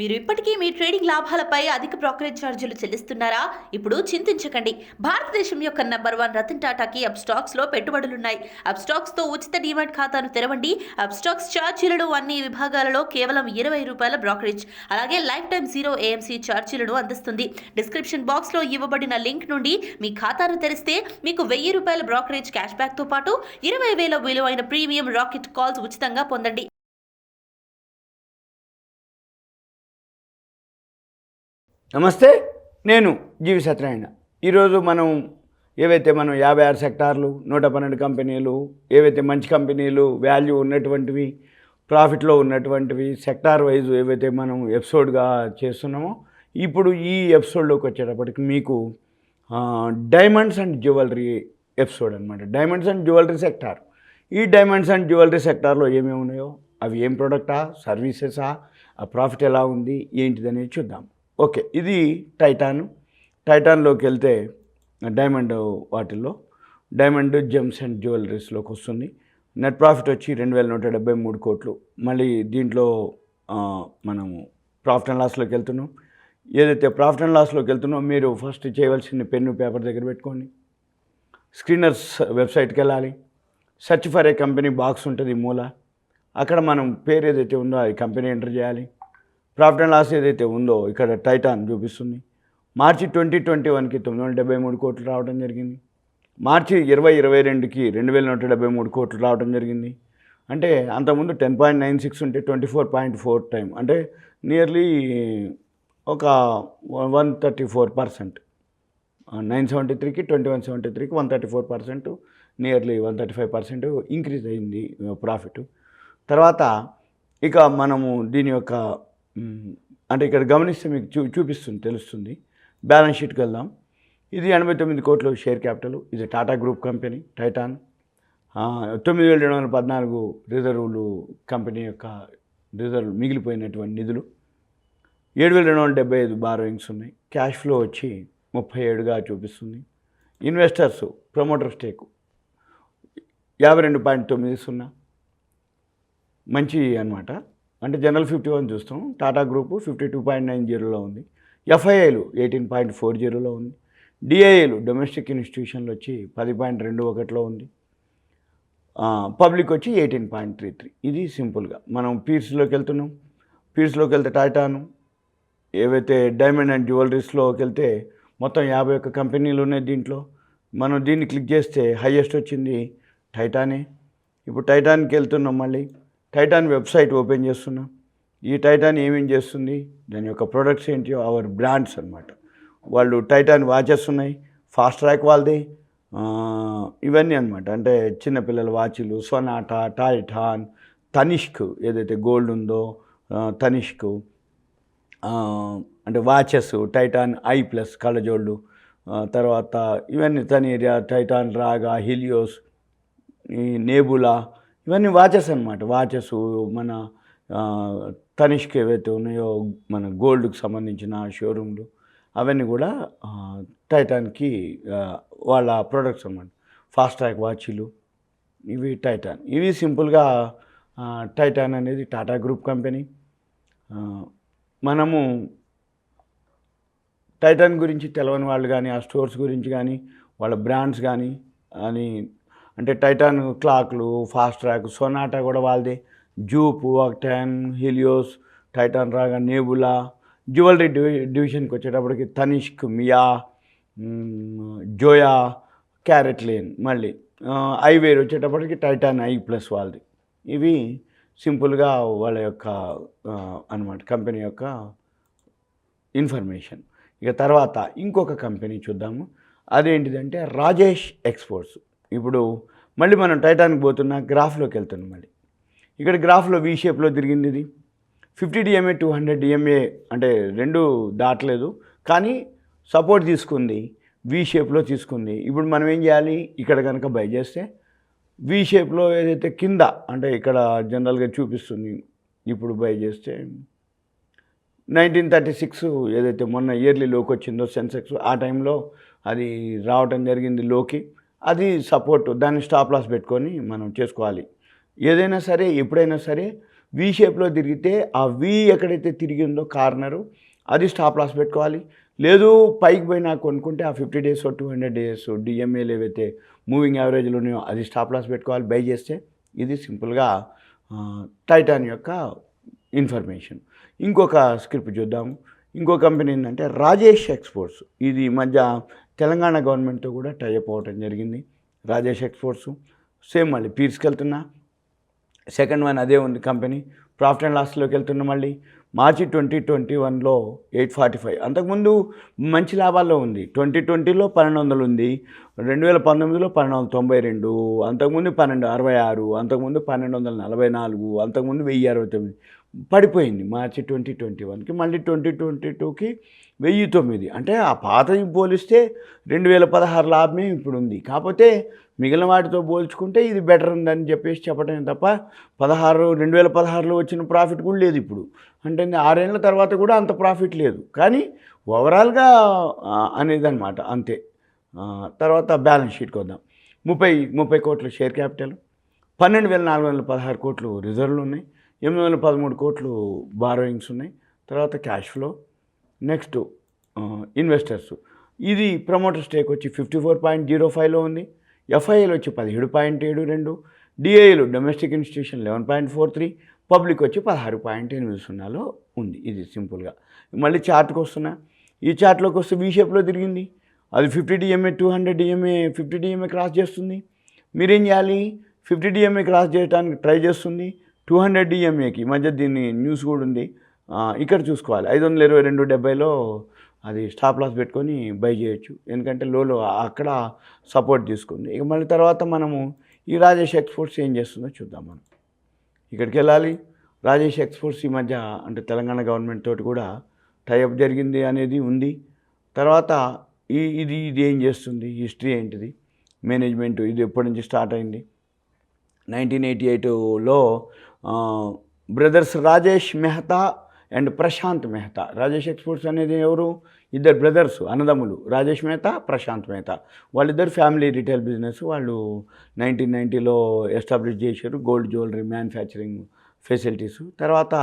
మీరు ఇప్పటికీ మీ ట్రేడింగ్ లాభాలపై అధిక బ్రోకరేజ్ ఛార్జీలు చెల్లిస్తున్నారా? ఇప్పుడు చింతించకండి. భారతదేశం యొక్క నంబర్ 1 రతన్ టాటాకి అప్స్టాక్స్ లో పెట్టుబడులున్నాయి. అప్స్టాక్స్ తో ఉచిత డీమాట్ ఖాతాను తెరవండి. అప్స్టాక్స్ ఛార్జీలను అన్ని విభాగాలలో కేవలం ₹20 బ్రోకరేజ్, అలాగే లైఫ్ టైం 0 ఏఎంసీ ఛార్జీలను అందిస్తుంది. డిస్క్రిప్షన్ బాక్స్ లో ఇవ్వబడిన లింక్ నుండి మీ ఖాతాను తెరిస్తే మీకు ₹1000 బ్రోకరేజ్ క్యాష్ బ్యాక్ తో పాటు 20,000 విలువైన ప్రీమియం రాకెట్ కాల్స్ ఉచితంగా పొందండి. నమస్తే, నేను GVsatyanarayana. ఈరోజు మనం ఏవైతే 56 సెక్టార్లు, 112 కంపెనీలు, ఏవైతే మంచి కంపెనీలు, వాల్యూ ఉన్నటువంటివి, ప్రాఫిట్లో ఉన్నటువంటివి, సెక్టార్ వైజ్ ఏవైతే మనం ఎపిసోడ్గా చేస్తున్నామో, ఇప్పుడు ఈ ఎపిసోడ్లోకి వచ్చేటప్పటికి మీకు డైమండ్స్ అండ్ జ్యువెలరీ ఎపిసోడ్ అనమాట. Diamonds and jewellery sector. ఈ డైమండ్స్ అండ్ జ్యువెలరీ సెక్టార్లో ఏమేమి ఉన్నాయో, అవి ఏం ప్రోడక్టా, సర్వీసెసా, ఆ ప్రాఫిట్ ఎలా ఉంది, ఏంటిది అనేది చూద్దాం. ఓకే, ఇది టైటాన్లోకి వెళ్తే డైమండ్ వాటిల్లో డైమండ్ జెమ్స్ అండ్ జ్యువెలరీస్లోకి వస్తుంది. నెట్ ప్రాఫిట్ వచ్చి 2,173 కోట్లు. మళ్ళీ దీంట్లో మనము ప్రాఫిట్ అండ్ లాస్లోకి వెళ్తున్నాం. ఏదైతే ప్రాఫిట్ అండ్ లాస్లోకి వెళ్తున్నామో మీరు ఫస్ట్ చేయవలసిన పెన్ను పేపర్ దగ్గర పెట్టుకోండి. స్క్రీనర్స్ వెబ్సైట్కి వెళ్ళాలి. Search for a company box ఉంటుంది మూల. అక్కడ మనం పేరు ఏదైతే ఉందో అది కంపెనీ ఎంటర్ చేయాలి. ప్రాఫిట్ అండ్ లాస్ ఏదైతే ఉందో ఇక్కడ టైటాన్ చూపిస్తుంది. మార్చి 2021కి 973 కోట్లు రావడం జరిగింది. మార్చి 2022కి 2,173 కోట్లు రావడం జరిగింది. అంటే అంతకుముందు 10.96 ఉంటే 24.4 టైం, అంటే నియర్లీ ఒక 134%. 973కి 2173కి 134%, నియర్లీ 135% ఇంక్రీజ్ అయింది ప్రాఫిట్. తర్వాత ఇక మనము దీని యొక్క అంటే ఇక్కడ గమనిస్తే మీకు చూపిస్తుంది, తెలుస్తుంది. బ్యాలెన్స్ షీట్కి వెళ్దాం. ఇది 89 కోట్లు షేర్ క్యాపిటల్. ఇది టాటా గ్రూప్ కంపెనీ టైటాన్. 9,214 రిజర్వులు, కంపెనీ యొక్క రిజర్వ్ మిగిలిపోయినటువంటి నిధులు. 7,275 బారోయింగ్స్ ఉన్నాయి. క్యాష్ ఫ్లో వచ్చి 37గా చూపిస్తుంది. ఇన్వెస్టర్స్ ప్రమోటర్ స్టేక్ 52.90, మంచి అనమాట. అంటే జనరల్ 51 చూస్తాం, టాటా గ్రూపు 52.90లో ఉంది. ఎఫ్ఐఐలు 18.40లో ఉంది. డిఐఏలు డొమెస్టిక్ ఇన్స్టిట్యూషన్లు వచ్చి 10.21లో ఉంది. పబ్లిక్ వచ్చి 18.33. ఇది సింపుల్గా మనం పీర్స్లోకి వెళ్తున్నాం. పీర్స్లోకి వెళ్తే టైటాను, ఏవైతే డైమండ్ అండ్ జ్యువెలరీస్లోకి వెళ్తే మొత్తం 51 కంపెనీలు ఉన్నాయి. దీంట్లో మనం దీన్ని క్లిక్ చేస్తే హైయెస్ట్ వచ్చింది టైటానే. ఇప్పుడు టైటాన్కి వెళ్తున్నాం. మళ్ళీ టైటాన్ వెబ్సైట్ ఓపెన్ చేస్తున్నాం. ఈ టైటాన్ ఏమేం చేస్తుంది, దాని యొక్క ప్రొడక్ట్స్ ఏంటి, అవర్ బ్రాండ్స్ అనమాట. వాళ్ళు టైటాన్ వాచెస్ ఉన్నాయి, ఫాస్ట్ ట్రాక్ వాళ్ళది, ఇవన్నీ అనమాట. అంటే చిన్నపిల్లల వాచ్లు, సొనాటా, టైటాన్, తనిష్క్ ఏదైతే గోల్డ్ ఉందో తనిష్క్, అంటే వాచెస్, టైటాన్ I+ కళ్ళజోళ్ళు, తర్వాత ఇవన్నీ తనీరియా, టైటాన్ రాగా, హీలియోస్, ఈ నేబులా, ఇవన్నీ వాచెస్ అనమాట. వాచెస్ మన తనిష్క్ ఏవైతే ఉన్నాయో మన గోల్డ్కి సంబంధించిన షోరూమ్లు, అవన్నీ కూడా టైటాన్కి వాళ్ళ ప్రొడక్ట్స్ అన్నమాట. ఫాస్ట్ ట్రాక్ వాచీలు, ఇవి టైటాన్. ఇవి సింపుల్గా టైటాన్ అనేది టాటా గ్రూప్ కంపెనీ. మనము టైటాన్ గురించి తెలవని వాళ్ళు కానీ, ఆ స్టోర్స్ గురించి కానీ, వాళ్ళ బ్రాండ్స్ కానీ అని, అంటే టైటాన్ క్లాక్లు, ఫాస్ట్ ట్రాక్, సొనాటా కూడా వాళ్ళదే, జూప్, ఆక్టాన్, హీలియోస్, టైటాన్ రాగా, నేబులా. జ్యువెలరీ డివిజన్కి వచ్చేటప్పటికి తనిష్క్, మియా, జోయా, క్యారెట్ లేన్. మళ్ళీ ఐవేర్ వచ్చేటప్పటికి టైటాన్ I+ వాళ్ళది. ఇవి సింపుల్గా వాళ్ళ యొక్క అనమాట కంపెనీ యొక్క ఇన్ఫర్మేషన్. ఇక తర్వాత ఇంకొక కంపెనీ చూద్దాము. అదేంటిదంటే రాజేష్ ఎక్స్పోర్ట్స్. ఇప్పుడు మళ్ళీ మనం టైటాన్కి పోతున్న గ్రాఫ్లోకి వెళ్తున్నాం. మళ్ళీ ఇక్కడ గ్రాఫ్లో V షేప్లో తిరిగింది. ఇది 50 DMA 200 DMA, అంటే రెండు దాటలేదు కానీ సపోర్ట్ తీసుకుంది, V షేప్లో తీసుకుంది. ఇప్పుడు మనం ఏం చేయాలి, ఇక్కడ కనుక బై చేస్తే V షేప్లో ఏదైతే కింద, అంటే ఇక్కడ జనరల్గా చూపిస్తుంది, ఇప్పుడు బై చేస్తే 1936 ఏదైతే మొన్న ఇయర్లీ లోకి వచ్చిందో సెన్సెక్స్, ఆ టైంలో అది రావటం జరిగింది లోకి. అది సపోర్ట్, దాన్ని స్టాప్ లాస్ పెట్టుకొని మనం చేసుకోవాలి. ఏదైనా సరే, ఎప్పుడైనా సరే వి షేప్లో తిరిగితే ఆ వి ఎక్కడైతే తిరిగిందో కార్నరు అది స్టాప్ లాస్ పెట్టుకోవాలి. లేదు పైకి పోయినా కొనుక్కుంటే ఆ 50 డేస్ 200 డేస్ డిఎంఏలు ఏవైతే మూవింగ్ యావరేజ్లు ఉన్నాయో అది స్టాప్ లాస్ పెట్టుకోవాలి బై చేస్తే. ఇది సింపుల్గా టైటాన్ యొక్క ఇన్ఫర్మేషన్. ఇంకొక స్క్రిప్ట్ చూద్దాము. ఇంకో కంపెనీ ఏంటంటే రాజేష్ ఎక్స్పోర్ట్స్. ఇది ఈ మధ్య తెలంగాణ గవర్నమెంట్తో కూడా టైఅప్ అవ్వటం జరిగింది. రాజేష్ ఎక్స్పోర్ట్స్ సేమ్ మళ్ళీ పీర్స్కి వెళ్తున్నా. సెకండ్ వన్ అదే ఉంది కంపెనీ. ప్రాఫిట్ అండ్ లాస్లోకి వెళ్తున్నా. మళ్ళీ మార్చి 2021లో 845. అంతకుముందు మంచి లాభాల్లో ఉంది. 2020లో 1200 ఉంది, 2019లో 1292, అంతకుముందు 1266, అంతకుముందు 1244, అంతకుముందు 1069 పడిపోయింది మార్చి 2021కి. మళ్ళీ 2022కి 1009. అంటే ఆ పాతవి పోలిస్తే 2016 లాభమే ఇప్పుడు ఉంది. కాకపోతే మిగిలిన వాటితో పోల్చుకుంటే ఇది బెటర్ ఉందని చెప్పేసి చెప్పడమే తప్ప 2016లో వచ్చిన ప్రాఫిట్ కూడా లేదు ఇప్పుడు. అంటే 6 ఏళ్ళ తర్వాత కూడా అంత ప్రాఫిట్ లేదు. కానీ ఓవరాల్గా అనేది అనమాట అంతే. తర్వాత బ్యాలెన్స్ షీట్కి వద్దాం. 30 కోట్ల షేర్ క్యాపిటల్, 12,416 కోట్లు రిజర్వ్లు ఉన్నాయి, 813 కోట్లు బారోయింగ్స్ ఉన్నాయి. తర్వాత క్యాష్ ఫ్లో. Next investors. ఇది ప్రమోటర్ స్టేక్ వచ్చి 54.05లో ఉంది. ఎఫ్ఐఎల్ వచ్చి 17.72, డిఐలు డొమెస్టిక్ ఇన్స్టిట్యూషన్ 11.43, పబ్లిక్ వచ్చి 16.80లో ఉంది. ఇది సింపుల్గా. మళ్ళీ చార్ట్కి వస్తున్నా. ఈ చార్ట్లోకి వస్తే వి షేప్లో తిరిగింది. అది 50 డిఎంఏ 200 డిఎంఏ 50 డిఎంఏ క్రాస్ చేస్తుంది. మీరేం చేయాలి? 50 డిఎంఏ క్రాస్ చేయడానికి ట్రై చేస్తుంది. 200 డిఎంఏకి మధ్య దీన్ని న్యూస్ కూడా ఉంది. ఇక్కడ చూసుకోవాలి. 522.70లో అది స్టాప్ లాస్ పెట్టుకొని బై చేయొచ్చు. ఎందుకంటే లోలో అక్కడ సపోర్ట్ తీసుకుంది. ఇక మళ్ళీ తర్వాత మనము ఈ రాజేష్ ఎక్స్పోర్ట్స్ ఏం చేస్తుందో చూద్దాం. మనం ఇక్కడికి వెళ్ళాలి. రాజేష్ ఎక్స్పోర్ట్స్ ఈ మధ్య అంటే తెలంగాణ గవర్నమెంట్ తోటి కూడా టైఅప్ జరిగింది అనేది ఉంది. తర్వాత ఇది ఏం చేస్తుంది, హిస్టరీ ఏంటిది, మేనేజ్మెంట్ ఇది ఎప్పటి నుంచి స్టార్ట్ అయింది. 1988లో brothers Rajesh Mehta and Prashant Mehta. Rajesh exports అనేది ఎవరు? ఇద్దరు బ్రదర్స్, అన్నదమ్ములు, రాజేష్ మెహతా, ప్రశాంత్ మెహతా. వాళ్ళిద్దరు ఫ్యామిలీ రిటైల్ బిజినెస్. వాళ్ళు 1990లో ఎస్టాబ్లిష్ చేశారు గోల్డ్ జ్యువెలరీ మ్యానుఫ్యాక్చరింగ్ ఫెసిలిటీస్. తర్వాత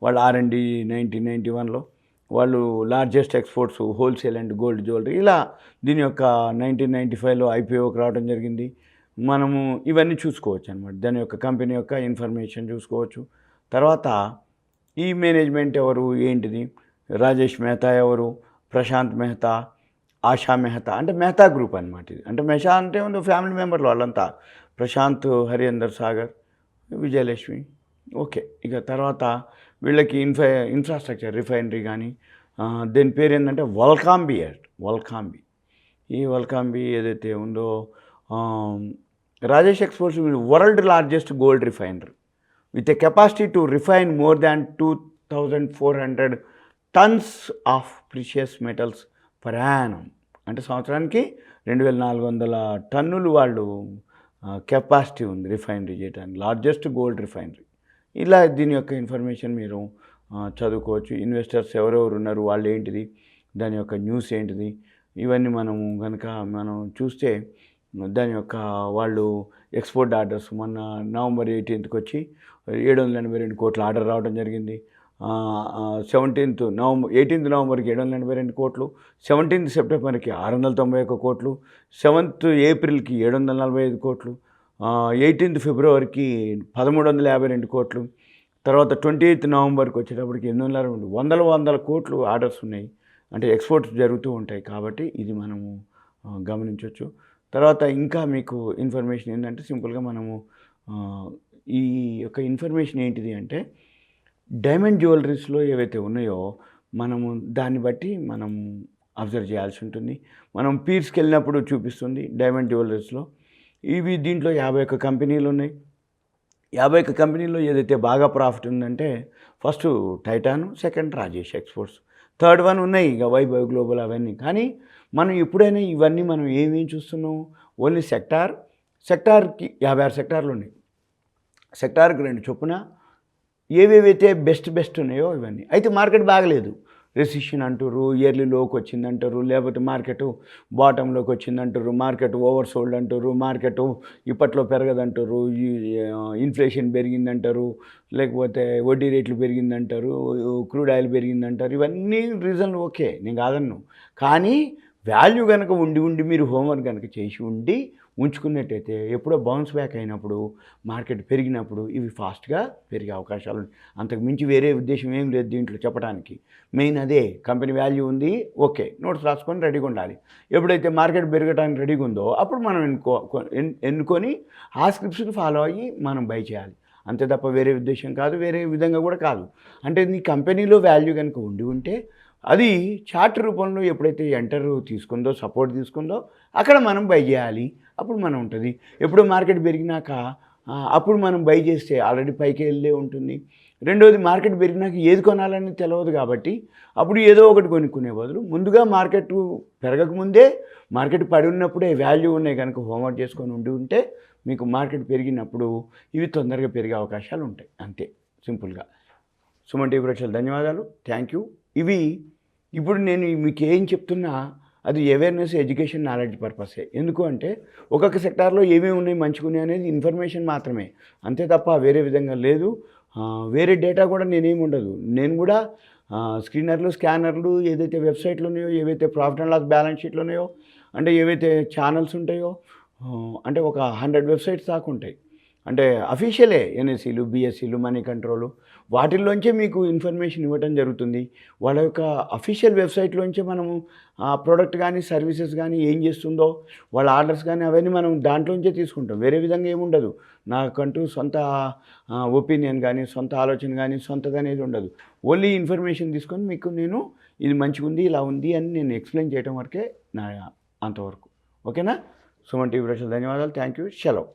వాళ్ళు R&D 1991లో వాళ్ళు largest exports wholesale and gold jewellery. ఇలా దీని యొక్క 1995లో IPO'కి రావడం జరిగింది. మనము ఇవన్నీ చూసుకోవచ్చు అనమాట. దాని యొక్క కంపెనీ యొక్క ఇన్ఫర్మేషన్ చూసుకోవచ్చు. తర్వాత ఈ మేనేజ్మెంట్ ఎవరు ఏంటిది, రాజేష్ మెహతా ఎవరు, ప్రశాంత్ మెహతా, ఆశా మెహతా, అంటే మెహతా గ్రూప్ అనమాట ఇది. అంటే మెహతా అంటే ఉంది ఫ్యామిలీ మెంబర్లు వాళ్ళంతా. ప్రశాంత్, హరియందర్ సాగర్, విజయలక్ష్మి. ఓకే. ఇక తర్వాత వీళ్ళకి ఇన్ఫ్రాస్ట్రక్చర్ రిఫైనరీ కానీ దీని పేరు ఏంటంటే వల్కాంబీ. ఈ వల్కాంబీ ఏదైతే ఉందో Rajesh exports world largest gold refinery with a capacity to refine more than 2,400 tons of precious metals per annum. అంటే సంవత్సరానికి 2,400 టన్నులు వాళ్ళు కెపాసిటీ ఉంది రిఫైనరీ చేయడానికి. Largest gold refinery. ఇలా దీని యొక్క ఇన్ఫర్మేషన్ మీరు చదువుకోవచ్చు. ఇన్వెస్టర్స్ ఎవరెవరు ఉన్నారు, వాళ్ళు ఏంటిది, దాని యొక్క న్యూస్ ఏంటిది, ఇవన్నీ మనం చూస్తే దాని యొక్క వాళ్ళు ఎక్స్పోర్ట్ ఆర్డర్స్ మొన్న November 18th వచ్చి 782 కోట్ల ఆర్డర్ రావడం జరిగింది. 18th నవంబర్కి 782 కోట్లు, 17th సెప్టెంబర్కి 691 కోట్లు, 7th ఏప్రిల్కి 745 కోట్లు, 18th ఫిబ్రవరికి 1352 కోట్లు, తర్వాత 28th నవంబర్కి వచ్చేటప్పటికి 800 కోట్లు ఆర్డర్స్ ఉన్నాయి. అంటే ఎక్స్పోర్ట్స్ జరుగుతూ ఉంటాయి కాబట్టి ఇది మనము గమనించవచ్చు. తర్వాత ఇంకా మీకు ఇన్ఫర్మేషన్ ఏంటంటే సింపుల్గా మనము ఈ యొక్క ఇన్ఫర్మేషన్ ఏంటిది అంటే డైమండ్ జ్యువెలరీస్లో ఏవైతే ఉన్నాయో మనము దాన్ని బట్టి మనం అబ్జర్వ్ చేయాల్సి ఉంటుంది. మనం పీర్స్కి వెళ్ళినప్పుడు చూపిస్తుంది డైమండ్ జ్యువెలరీస్లో. దీంట్లో 51 కంపెనీలు ఉన్నాయి. 51 కంపెనీల్లో ఏదైతే బాగా ప్రాఫిట్ ఉందంటే first Titan, second Rajesh exports, third one ఉన్నాయి ఇక వైభవ్ గ్లోబల్ అవన్నీ. కానీ మనం ఎప్పుడైనా ఇవన్నీ మనం ఏమేం చూస్తున్నాం, ఓన్లీ సెక్టార్కి 56 సెక్టార్లు ఉన్నాయి. సెక్టార్కి 2 చొప్పున ఏవేవైతే బెస్ట్ ఉన్నాయో ఇవన్నీ. అయితే మార్కెట్ బాగలేదు. రెసిషన్ అంటారు, ఇయర్లీ లోకి వచ్చిందంటారు, లేకపోతే మార్కెట్ బాటంలోకి వచ్చిందంటారు, మార్కెట్ ఓవర్ సోల్డ్ అంటారు, మార్కెట్ ఇప్పట్లో పెరగదంటారు, ఇన్ఫ్లేషన్ పెరిగిందంటారు, లేకపోతే వడ్డీ రేట్లు పెరిగిందంటారు, క్రూడ్ ఆయిల్ పెరిగిందంటారు. ఇవన్నీ రీజన్లు ఓకే, నేను కాదన్ను. కానీ వాల్యూ కనుక ఉండి మీరు హోంవర్క్ కనుక చేసి ఉంచుకున్నట్టయితే ఎప్పుడో బౌన్స్ బ్యాక్ అయినప్పుడు మార్కెట్ పెరిగినప్పుడు ఇవి ఫాస్ట్గా పెరిగే అవకాశాలు ఉన్నాయి. అంతకు మించి వేరే ఉద్దేశం ఏం లేదు దీంట్లో చెప్పడానికి. మెయిన్ అదే, కంపెనీ వాల్యూ ఉంది, ఓకే, నోట్స్ రాసుకొని రెడీగా ఉండాలి. ఎప్పుడైతే మార్కెట్ పెరగడానికి రెడీగా ఉందో అప్పుడు మనం ఎన్నుకొని ఆ స్క్రిప్ట్స్ని ఫాలో అయ్యి మనం బై చేయాలి. అంతే తప్ప వేరే ఉద్దేశం కాదు, వేరే విధంగా కూడా కాదు. అంటే నీ కంపెనీలో వాల్యూ కనుక ఉంటే అది చార్ట్ రూపంలో ఎప్పుడైతే ఎంటర్ తీసుకుందో, సపోర్ట్ తీసుకుందో అక్కడ మనం బై చేయాలి. అప్పుడు మనం ఉంటుంది. ఎప్పుడు మార్కెట్ పెరిగినాక అప్పుడు మనం బై చేస్తే ఆల్రెడీ పైకి వెళ్ళే ఉంటుంది. రెండోది, మార్కెట్ పెరిగినాక ఏది కొనాలని తెలియదు కాబట్టి అప్పుడు ఏదో ఒకటి కొనుక్కునే బదులు ముందుగా మార్కెట్ పెరగకముందే, మార్కెట్ పడి ఉన్నప్పుడే వాల్యూ ఉన్నాయి కనుక హోంవర్క్ చేసుకొని ఉంటే మీకు మార్కెట్ పెరిగినప్పుడు ఇవి తొందరగా పెరిగే అవకాశాలు ఉంటాయి. అంతే సింపుల్గా. సుమన్ టీవీ ప్రేక్షకులు ధన్యవాదాలు, థ్యాంక్ యూ. ఇవి ఇప్పుడు నేను మీకు ఏం చెప్తున్నా అది అవేర్నెస్, ఎడ్యుకేషన్, నాలెడ్జ్ పర్పసే. ఎందుకు అంటే ఒక్కొక్క సెక్టార్లో ఏమేమి ఉన్నాయి మంచిగున్నాయి అనేది ఇన్ఫర్మేషన్ మాత్రమే, అంతే తప్ప వేరే విధంగా లేదు. వేరే డేటా కూడా నేనేమి ఉండదు. నేను కూడా స్క్రీనర్లు, స్కానర్లు ఏదైతే వెబ్సైట్లు ఉన్నాయో, ఏవైతే ప్రాఫిట్ అండ్ లాస్ బ్యాలెన్స్ షీట్లు ఉన్నాయో, అంటే ఏవైతే ఛానల్స్ ఉంటాయో, అంటే ఒక 100 వెబ్సైట్స్ దాకా ఉంటాయి. అంటే అఫీషియలే, ఎన్ఎస్సీలు, బిఎస్సీలు, మనీ కంట్రోలు, వాటిల్లోంచే మీకు ఇన్ఫర్మేషన్ ఇవ్వటం జరుగుతుంది. వాళ్ళ యొక్క అఫీషియల్ వెబ్సైట్లోంచే మనము ఆ ప్రోడక్ట్ కానీ, సర్వీసెస్ కానీ ఏం చేస్తుందో, వాళ్ళ ఆర్డర్స్ కానీ అవన్నీ మనం దాంట్లోంచే తీసుకుంటాం. వేరే విధంగా ఏముండదు. నాకంటూ సొంత ఒపీనియన్ కానీ, సొంత ఆలోచన కానీ, సొంతది అనేది ఉండదు. ఓన్లీ ఇన్ఫర్మేషన్ తీసుకొని మీకు నేను ఇది మంచిగా ఉంది, ఇలా ఉంది అని నేను ఎక్స్ప్లెయిన్ చేయడం వరకే నా అంతవరకు. ఓకేనా? సుమన్ టీవీ ప్రేక్షకులకు ధన్యవాదాలు, థ్యాంక్ యూ, సెలవు.